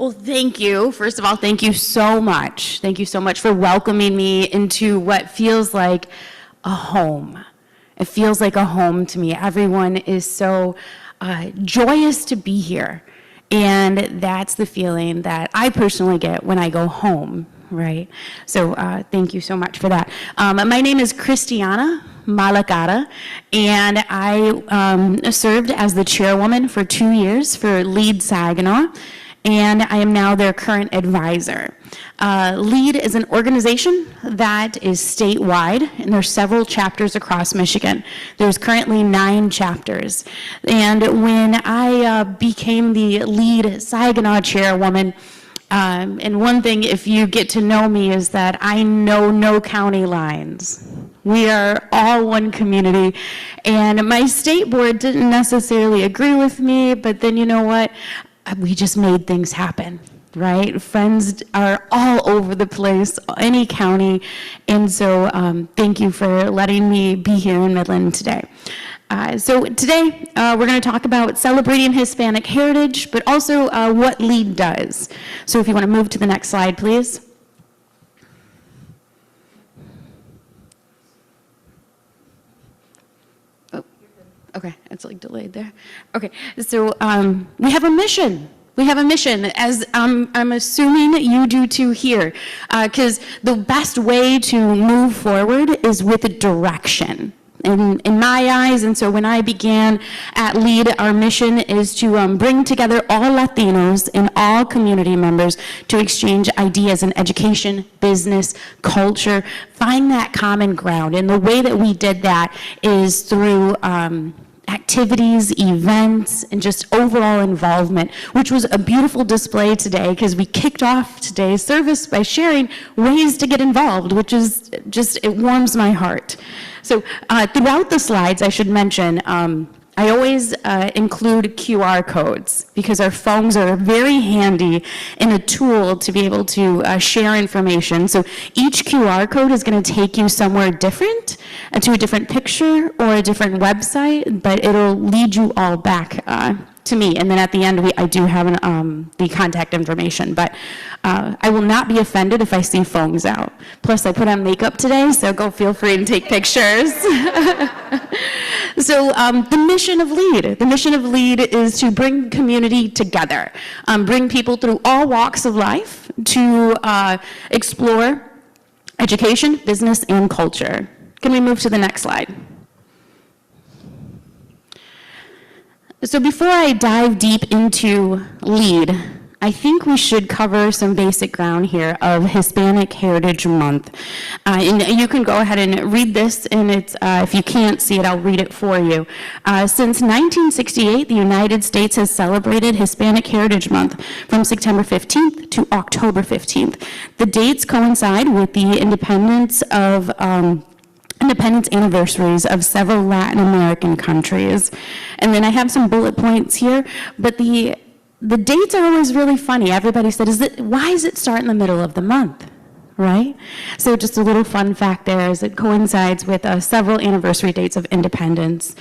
Well, thank you. First of all, thank you so much. Thank you so much for welcoming me into what feels like a home. It feels like a home to me. Everyone is so joyous to be here. And that's the feeling that I personally get when I go home, right? So thank you so much for that. My name is Christiana Malacara, and I served as the chairwoman for 2 years for LEAD Saginaw, and I am now their current advisor. LEAD is an organization that is statewide, and there's several chapters across Michigan. There's currently 9 chapters. And when I became the LEAD Saginaw chairwoman, and one thing, if you get to know me, is that I know no county lines. We are all one community, and my state board didn't necessarily agree with me, but then you know what? We just made things happen, right? Friends are all over the place, any county, and so thank you for letting me be here in Midland today. So today, we're going to talk about celebrating Hispanic heritage, but also what LEAD does. So if you want to move to the next slide, please. Oh, okay, it's like delayed there. Okay, so we have a mission. We have a mission, as I'm assuming you do too here, because the best way to move forward is with a direction. In my eyes, and so when I began at LEAD, our mission is to bring together all Latinos and all community members to exchange ideas in education, business, culture, find that common ground. And the way that we did that is through activities, events, and just overall involvement, which was a beautiful display today because we kicked off today's service by sharing ways to get involved, which is just, it warms my heart. So throughout the slides, I should mention, I always include QR codes because our phones are very handy and a tool to be able to share information. So each QR code is going to take you somewhere different, to a different picture or a different website, but it'll lead you all back to me. And then at the end, I do have the contact information, but I will not be offended if I see phones out. Plus, I put on makeup today, so go feel free to take pictures. So the mission of LEAD is to bring community together, bring people through all walks of life to explore education, business, and culture. Can we move to the next slide? So before I dive deep into LEAD, I think we should cover some basic ground here of Hispanic Heritage Month. And you can go ahead and read this, and it's, if you can't see it, I'll read it for you. Since 1968, the United States has celebrated Hispanic Heritage Month from September 15th to October 15th. The dates coincide with the independence anniversaries of several Latin American countries. And then I have some bullet points here, but the dates are always really funny. Everybody said, why does it start in the middle of the month, right? So just a little fun fact there is it coincides with several anniversary dates of independence.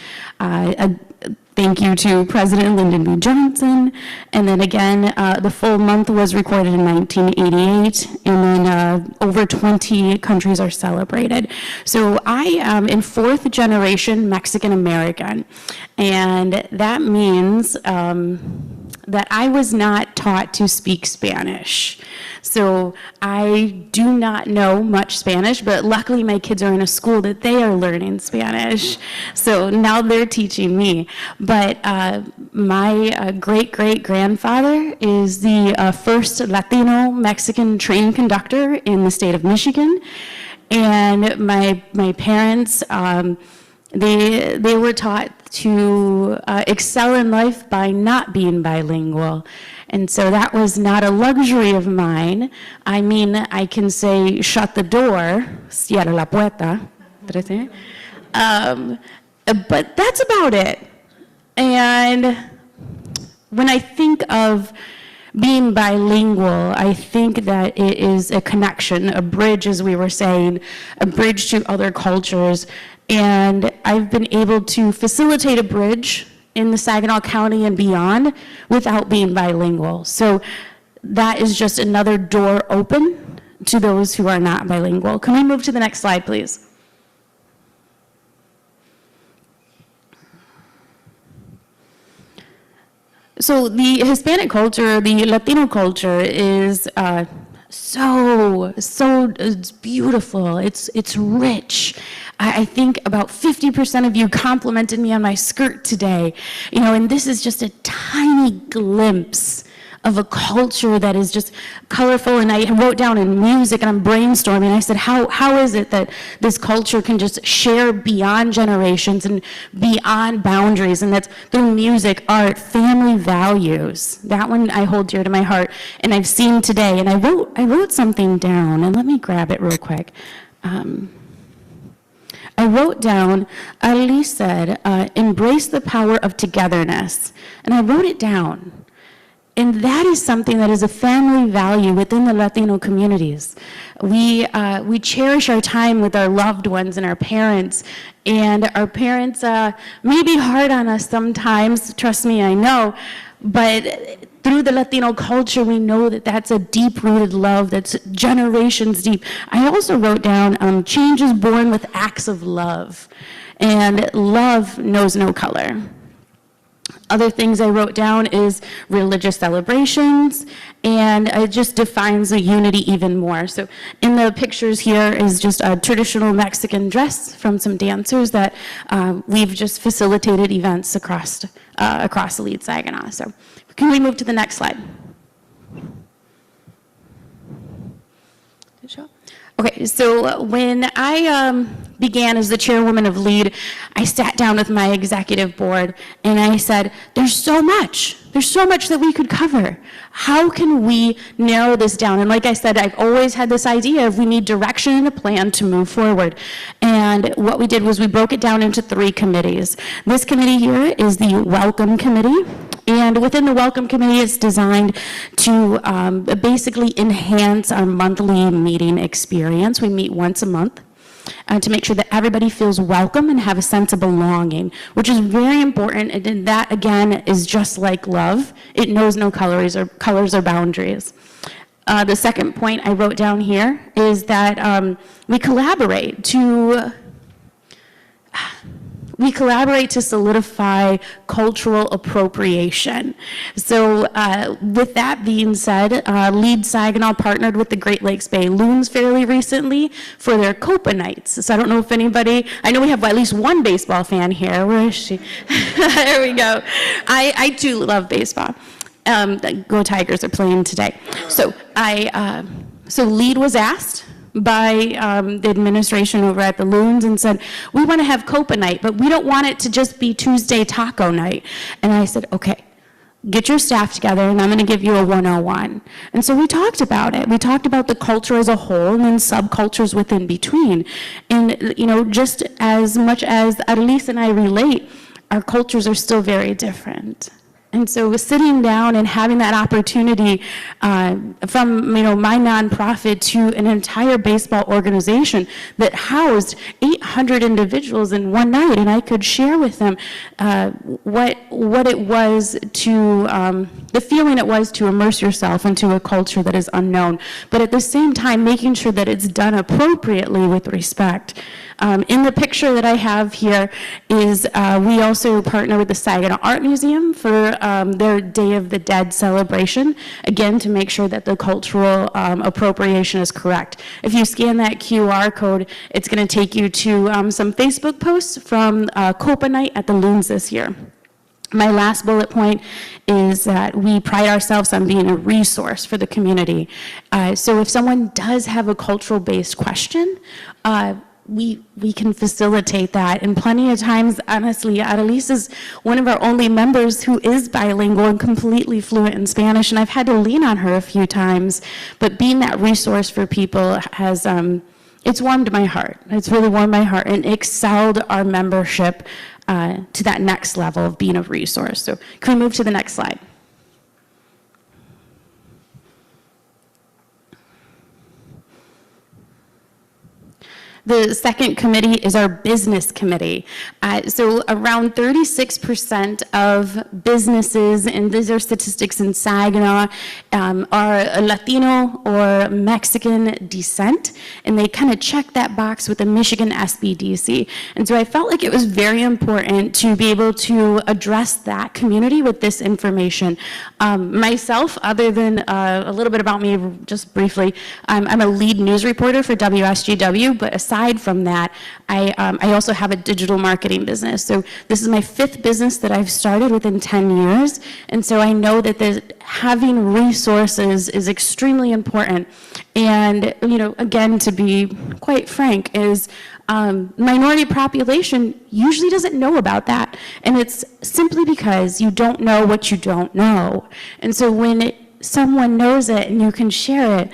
Thank you to President Lyndon B. Johnson. And then again, the full month was recorded in 1988, and then over 20 countries are celebrated. So I am in 4th generation Mexican American, and that means that I was not taught to speak Spanish. So I do not know much Spanish, but luckily my kids are in a school that they are learning Spanish. So now they're teaching me. But my great-great-grandfather is the first Latino Mexican train conductor in the state of Michigan. And my parents, they were taught to excel in life by not being bilingual. And so that was not a luxury of mine. I mean, I can say, shut the door, cierra la puerta, but that's about it. And when I think of being bilingual, I think that it is a connection, a bridge, as we were saying, a bridge to other cultures. And I've been able to facilitate a bridge in the Saginaw County and beyond without being bilingual. So that is just another door open to those who are not bilingual. Can we move to the next slide, please? So the Hispanic culture, the Latino culture is it's beautiful. It's rich. I think about 50% of you complimented me on my skirt today, and this is just a tiny glimpse of a culture that is just colorful. And I wrote down in music, and I'm brainstorming. I said, how is it that this culture can just share beyond generations and beyond boundaries? And that's through music, art, family values. That one I hold dear to my heart, and I've seen today. And I wrote something down, and let me grab it real quick. I wrote down, Ali said, embrace the power of togetherness. And I wrote it down. And that is something that is a family value within the Latino communities. We cherish our time with our loved ones and our parents our parents may be hard on us sometimes, trust me, I know, but through the Latino culture, we know that that's a deep-rooted love that's generations deep. I also wrote down, change is born with acts of love, and love knows no color. Other things I wrote down is religious celebrations, and it just defines the unity even more. So in the pictures here is just a traditional Mexican dress from some dancers that we've just facilitated events across Lead Saginaw. So can we move to the next slide? Okay, so when I began as the chairwoman of LEAD, I sat down with my executive board and I said, there's so much that we could cover. How can we narrow this down? And like I said, I've always had this idea of we need direction and a plan to move forward. And what we did was we broke it down into 3 committees. This committee here is the Welcome Committee. And within the Welcome Committee, it's designed to basically enhance our monthly meeting experience. We meet once a month to make sure that everybody feels welcome and have a sense of belonging, which is very important. And that, again, is just like love. It knows no colors or boundaries. The second point I wrote down here is that we collaborate to solidify cultural appropriation. So with that being said, Lead Saginaw partnered with the Great Lakes Bay Loons fairly recently for their Copa Nights. So I don't know if anybody, I know we have at least one baseball fan here. Where is she? There we go. I too love baseball. Go Tigers are playing today. So so Lead was asked by the administration over at the Loons and said, we want to have Copa Night, but we don't want it to just be Tuesday taco night. And I said, okay, get your staff together and I'm going to give you a 101. And so we talked about it. We talked about the culture as a whole and then subcultures within between. And, just as much as Arlis and I relate, our cultures are still very different. And so sitting down and having that opportunity from my nonprofit to an entire baseball organization that housed 800 individuals in one night, and I could share with them what it was to, the feeling it was to immerse yourself into a culture that is unknown, but at the same time making sure that it's done appropriately with respect. In the picture that I have here is we also partner with the Saginaw Art Museum for their Day of the Dead celebration, again, to make sure that the cultural appropriation is correct. If you scan that QR code, it's going to take you to some Facebook posts from Copa Night at the Loons this year. My last bullet point is that we pride ourselves on being a resource for the community. So if someone does have a cultural-based question, we can facilitate that. And plenty of times, honestly, Adelise is one of our only members who is bilingual and completely fluent in Spanish, and I've had to lean on her a few times. But being that resource for people has, it's warmed my heart. It's really warmed my heart and excelled our membership to that next level of being a resource. So can we move to the next slide? The second committee is our business committee. So around 36% of businesses, and these are statistics in Saginaw, are Latino or Mexican descent, and they kind of check that box with the Michigan SBDC. And so I felt like it was very important to be able to address that community with this information. Myself, other than a little bit about me, just briefly, I'm a lead news reporter for WSGW, but aside from that, I also have a digital marketing business. So this is my 5th business that I've started within 10 years. And so I know that having resources is extremely important. And, you know, again, to be quite frank, is minority population usually doesn't know about that. And it's simply because you don't know what you don't know. And so when someone knows it and you can share it,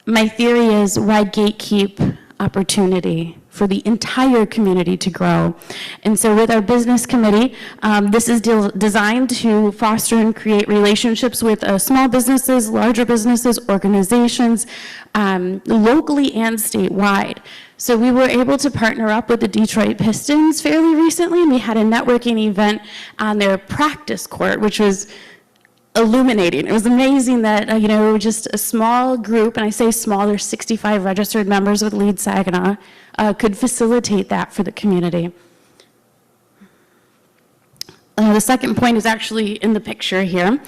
my theory is, why gatekeep opportunity for the entire community to grow? And so with our business committee, this is designed to foster and create relationships with small businesses, larger businesses, organizations, locally and statewide. So we were able to partner up with the Detroit Pistons fairly recently, and we had a networking event on their practice court, which was Illuminating. It was amazing that, you know, just a small group, and I say small, there's 65 registered members with Lead Saginaw, could facilitate that for the community. The second point is actually in the picture here.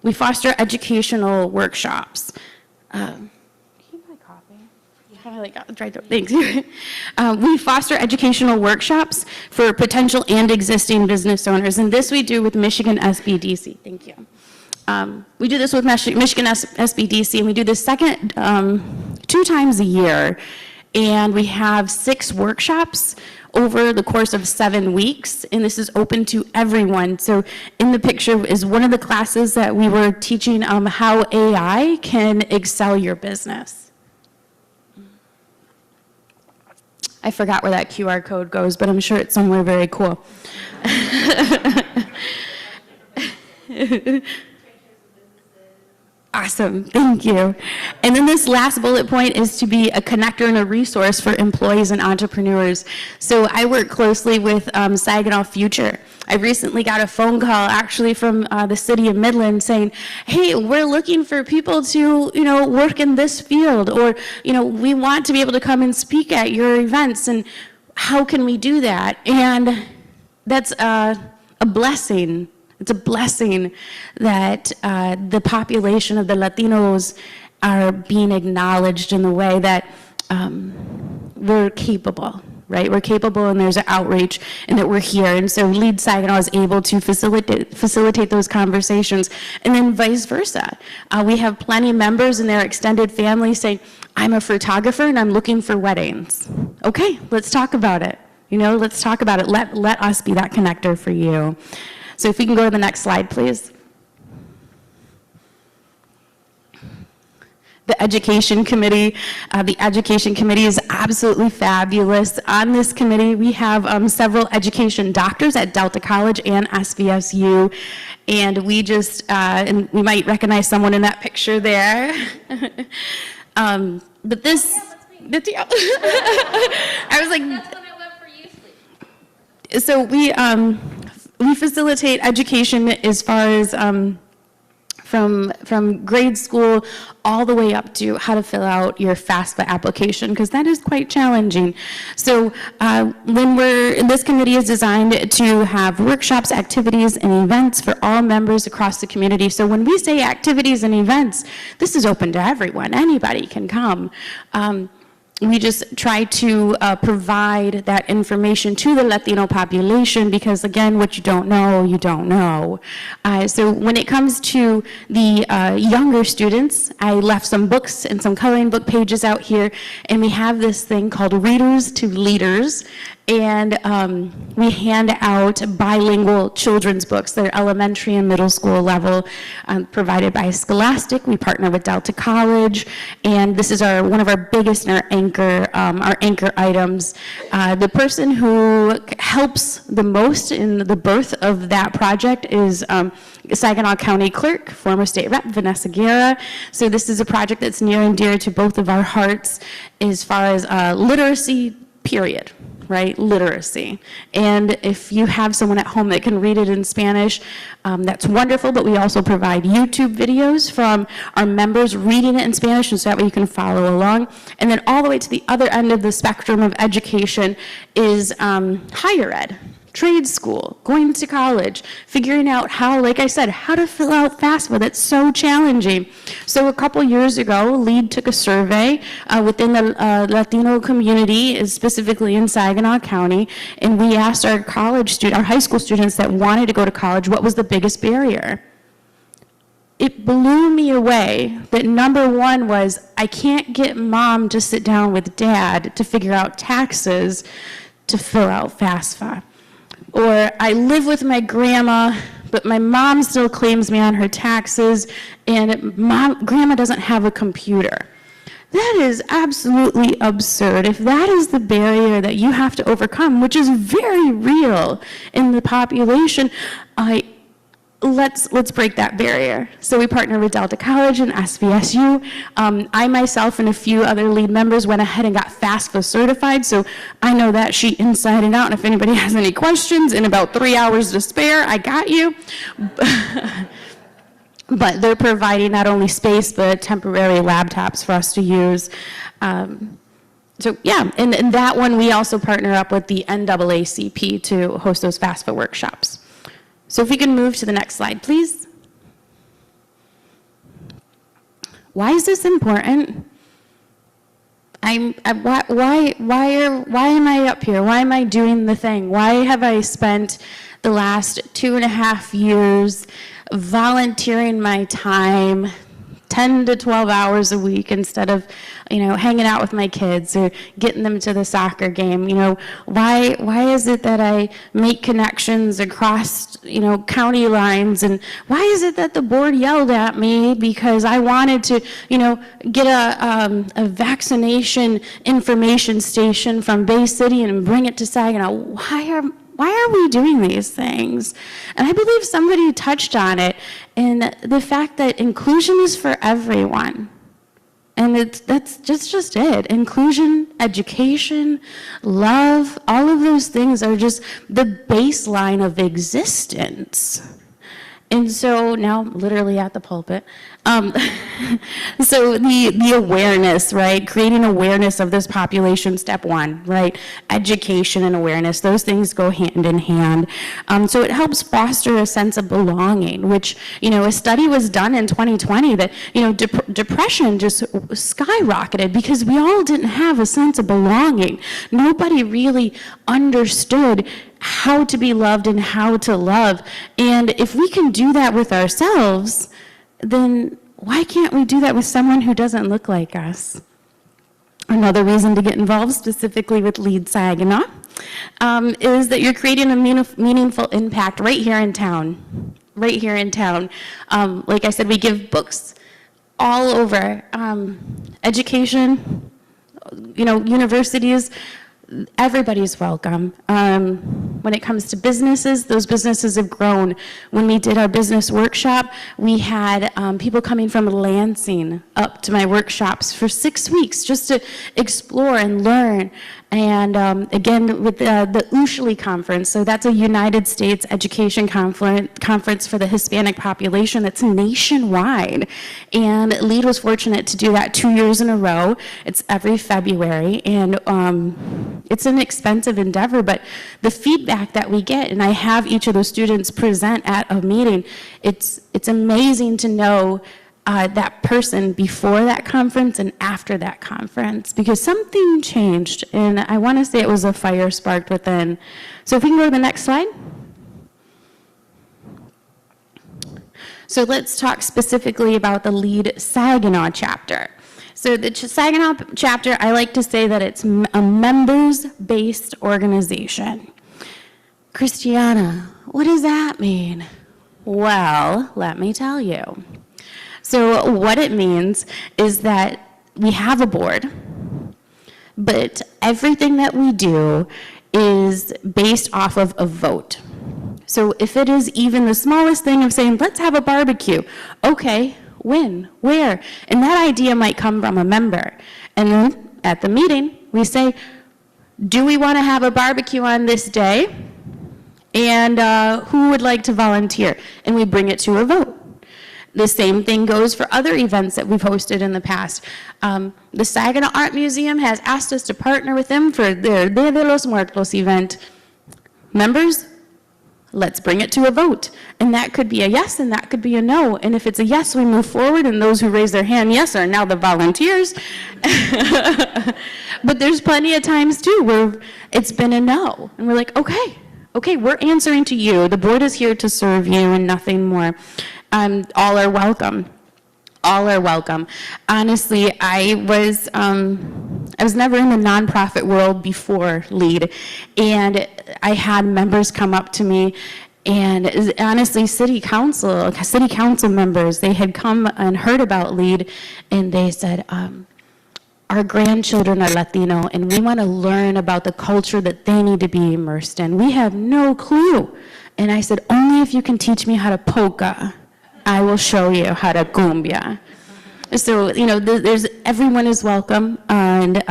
We foster educational workshops. Thanks. We foster educational workshops for potential and existing business owners, and this we do with Michigan SBDC. Thank you. We do this with Michigan SBDC, and we do this 2 times a year, and we have 6 workshops over the course of 7 weeks, and this is open to everyone. So in the picture is one of the classes that we were teaching how AI can excel your business. I forgot where that QR code goes, but I'm sure it's somewhere very cool. Awesome, thank you. And then this last bullet point is to be a connector and a resource for employees and entrepreneurs. So I work closely with Saginaw Future. I recently got a phone call actually from the city of Midland saying, hey, we're looking for people to, you know, work in this field, or, you know, we want to be able to come and speak at your events, and how can we do that? And that's a blessing. It's a blessing that the population of the Latinos are being acknowledged in the way that we're capable, right? We're capable, and there's an outreach, and that we're here. And so Lead Saginaw is able to facilitate those conversations, and then vice versa. We have plenty of members in their extended family saying, I'm a photographer and I'm looking for weddings. Okay, let's talk about it. You know, let's talk about it. Let us be that connector for you. So if we can go to the next slide, please. The Education Committee. The Education Committee is absolutely fabulous. On this committee, we have several education doctors at Delta College and SVSU. And we just, and we might recognize someone in that picture there. But this, yeah, I was like, that's when I went for youth. So we facilitate education as far as from grade school all the way up to how to fill out your FAFSA application, because that is quite challenging. So this committee is designed to have workshops, activities, and events for all members across the community. So when we say activities and events, this is open to everyone. Anybody can come. We just try to provide that information to the Latino population, because again, what you don't know, you don't know. So when it comes to the younger students, I left some books and some coloring book pages out here, and we have this thing called Readers to Leaders. And we hand out bilingual children's books. They're elementary and middle school level, provided by Scholastic. We partner with Delta College, and this is one of our biggest and our anchor items. The person who helps the most in the birth of that project is Saginaw County Clerk, former state rep Vanessa Guerra. So this is a project that's near and dear to both of our hearts as far as literacy, period. Right, literacy. And if you have someone at home that can read it in Spanish, that's wonderful, but we also provide YouTube videos from our members reading it in Spanish, and so that way you can follow along. And then all the way to the other end of the spectrum of education is higher ed. Trade school, going to college, figuring out how, like I said, how to fill out FAFSA. That's so challenging. So a couple years ago, LEAD took a survey within the Latino community, specifically in Saginaw County, and we asked our high school students that wanted to go to college, what was the biggest barrier? It blew me away that number one was, I can't get mom to sit down with dad to figure out taxes to fill out FAFSA. Or I live with my grandma, but my mom still claims me on her taxes, and grandma doesn't have a computer. That is absolutely absurd. If that is the barrier that you have to overcome, which is very real in the population, let's break that barrier. So we partner with Delta College and SVSU. I myself and a few other LEAD members went ahead and got FAFSA certified, so I know that sheet inside and out, and if anybody has any questions, in about 3 hours to spare, I got you. But they're providing not only space, but temporary laptops for us to use. So yeah, and that one we also partner up with the NAACP to host those FAFSA workshops. So if we can move to the next slide, please. Why is this important? Why am I up here? Why am I doing the thing? Why have I spent the last 2.5 years volunteering my time 10 to 12 hours a week instead of, hanging out with my kids or getting them to the soccer game? Why is it that I make connections across, county lines? And why is it that the board yelled at me because I wanted to, get a vaccination information station from Bay City and bring it to Saginaw? Why are we doing these things? And I believe somebody touched on it, and the fact that inclusion is for everyone. And that's just it. Inclusion, education, love, all of those things are just the baseline of existence. And so now, literally at the pulpit, so the awareness, right? Creating awareness of this population, step one, right? Education and awareness, those things go hand in hand. So it helps foster a sense of belonging, which, a study was done in 2020 that, depression just skyrocketed because we all didn't have a sense of belonging. Nobody really understood how to be loved and how to love. And if we can do that with ourselves, then why can't we do that with someone who doesn't look like us? Another reason to get involved specifically with LEAD Saginaw is that you're creating a meaningful impact right here in town. Right here in town. Like I said, we give books all over. Education, universities, everybody's welcome. When it comes to businesses, those businesses have grown. When we did our business workshop, we had people coming from Lansing up to my workshops for 6 weeks just to explore and learn. And again, with the USHLE conference, so that's a United States education conference for the Hispanic population that's nationwide. And LEAD was fortunate to do that 2 years in a row. It's every February, and it's an expensive endeavor, but the feedback that we get, and I have each of those students present at a meeting, it's amazing to know that person before that conference and after that conference, because something changed, and I want to say it was a fire sparked within. So if we can go to the next slide. So let's talk specifically about the LEAD Saginaw chapter. So the Saginaw chapter, I like to say that it's a members-based organization. Christiana, what does that mean? Well, let me tell you. So what it means is that we have a board, but everything that we do is based off of a vote. So if it is even the smallest thing of saying, let's have a barbecue, okay, when, where? And that idea might come from a member. And then at the meeting, we say, do we want to have a barbecue on this day? And who would like to volunteer? And we bring it to a vote. The same thing goes for other events that we've hosted in the past. The Saginaw Art Museum has asked us to partner with them for their Dia de los Muertos event. Members, let's bring it to a vote. And that could be a yes and that could be a no. And if it's a yes, we move forward, and those who raise their hand yes are now the volunteers. But there's plenty of times too where it's been a no. And we're like, okay, we're answering to you. The board is here to serve you and nothing more. All are welcome. All are welcome. Honestly, I was never in the nonprofit world before LEAD, and I had members come up to me, and honestly, city council members, they had come and heard about LEAD, and they said, our grandchildren are Latino, and we want to learn about the culture that they need to be immersed in. We have no clue. And I said, only if you can teach me how to polka, I will show you how to cumbia. So, everyone is welcome, and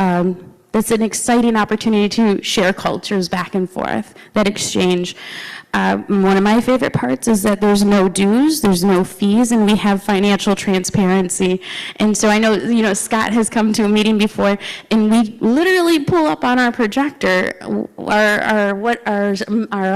that's an exciting opportunity to share cultures back and forth, that exchange. One of my favorite parts is that there's no dues, there's no fees, and we have financial transparency. And so I know, Scott has come to a meeting before, and we literally pull up on our projector our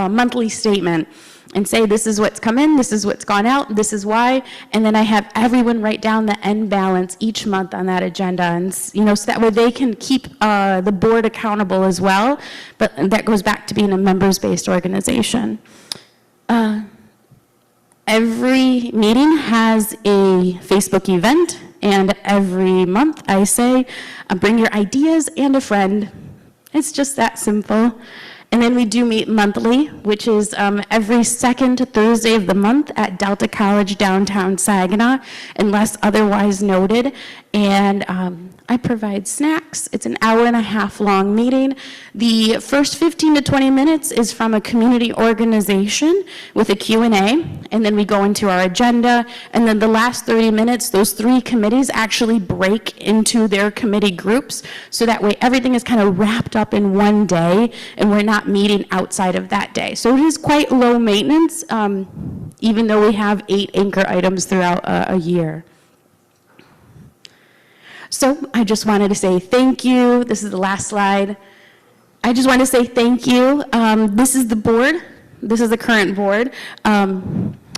monthly statement and say, this is what's come in, this is what's gone out, this is why, and then I have everyone write down the end balance each month on that agenda, and so that way they can keep the board accountable as well, but that goes back to being a members-based organization. Every meeting has a Facebook event, and every month I say, bring your ideas and a friend. It's just that simple. And then we do meet monthly, which is every second Thursday of the month at Delta College downtown Saginaw, unless otherwise noted. And I provide snacks. It's an hour-and-a-half long meeting. The first 15 to 20 minutes is from a community organization with a Q&A, and then we go into our agenda. And then the last 30 minutes, those 3 committees actually break into their committee groups, so that way everything is kind of wrapped up in one day, and we're not meeting outside of that day. So it is quite low maintenance, even though we have 8 anchor items throughout a year. So I just wanted to say thank you. This is the last slide. I just want to say thank you. This is the board. This is the current board.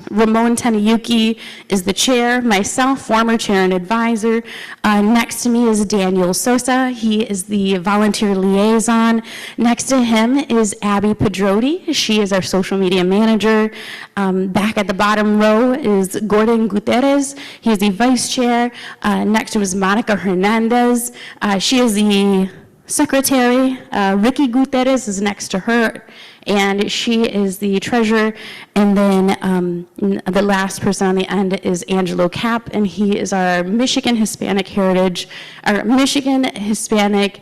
Ramon Tenayuki is the chair, myself, former chair and advisor. Next to me is Daniel Sosa. He is the volunteer liaison. Next to him is Abby Pedroti. She is our social media manager. Back at the bottom row is Gordon Gutierrez. He is the vice chair. Next to him is Monica Hernandez. She is the secretary. Ricky Gutierrez is next to her, and she is the treasurer. And then the last person on the end is Angelo Cap, and he is our Michigan Hispanic Heritage, our Michigan Hispanic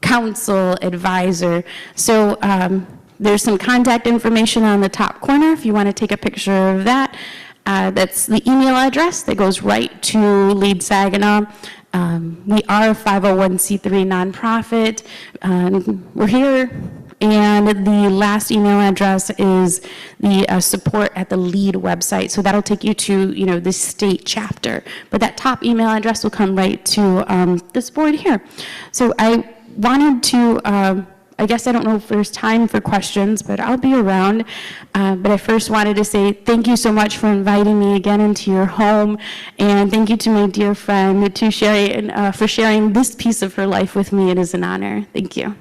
Council advisor. So there's some contact information on the top corner if you want to take a picture of that. That's the email address that goes right to Lead Saginaw. We are a 501c3 nonprofit. We're here. And the last email address is the support at the LEAD website. So that'll take you to, the state chapter. But that top email address will come right to this board here. So I wanted to, I guess I don't know if there's time for questions, but I'll be around. But I first wanted to say thank you so much for inviting me again into your home. And thank you to my dear friend, to Sherry, for sharing this piece of her life with me. It is an honor. Thank you.